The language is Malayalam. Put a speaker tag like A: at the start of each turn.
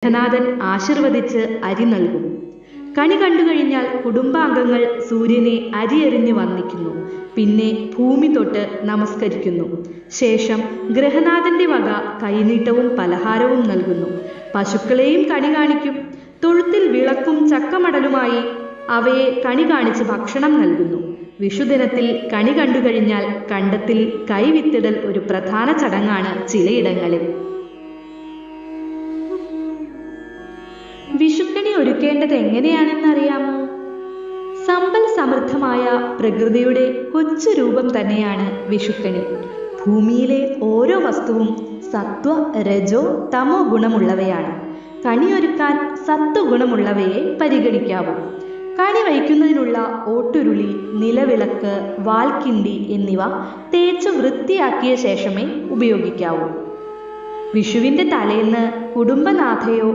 A: ഗൃഹനാഥൻ ആശീർവദിച്ച് അരി നൽകും. കണി കണ്ടുകഴിഞ്ഞാൽ കുടുംബാംഗങ്ങൾ സൂര്യനെ അരിയെറിഞ്ഞു വന്ദിക്കുന്നു. പിന്നെ ഭൂമി തൊട്ട് നമസ്കരിക്കുന്നു. ശേഷം ഗൃഹനാഥന്റെ വക കൈനീട്ടവും പലഹാരവും നൽകുന്നു. പശുക്കളെയും കണി കാണിക്കും. തൊഴുത്തിൽ വിളക്കും ചക്കമടലുമായി അവയെ കണി കാണിച്ച് ഭക്ഷണം നൽകുന്നു. വിഷുദിനത്തിൽ കണി കണ്ടുകഴിഞ്ഞാൽ കണ്ടത്തിൽ കൈവിത്തിടൽ ഒരു പ്രധാന ചടങ്ങാണ് ചിലയിടങ്ങളിൽ. വിഷുക്കണി ഒരുക്കേണ്ടത് എങ്ങനെയാണെന്നറിയാമോ? സമ്പൽ സമൃദ്ധമായ പ്രകൃതിയുടെ കൊച്ചു രൂപം തന്നെയാണ് വിഷുക്കണി. ഭൂമിയിലെ ഓരോ വസ്തുവും സത്വ, രജോ, തമോ ഗുണമുള്ളവയാണ്. കണിയൊരുക്കാൻ സത്വഗുണമുള്ളവയെ പരിഗണിക്കാവൂ. കണി വയ്ക്കുന്നതിനുള്ള ഓട്ടുരുളി, നിലവിളക്ക്, വാൽക്കിണ്ടി എന്നിവ തേച്ച് വൃത്തിയാക്കിയ ശേഷമേ ഉപയോഗിക്കാവൂ. വിഷുവിൻ്റെ തലേന്ന് കുടുംബനാഥയോ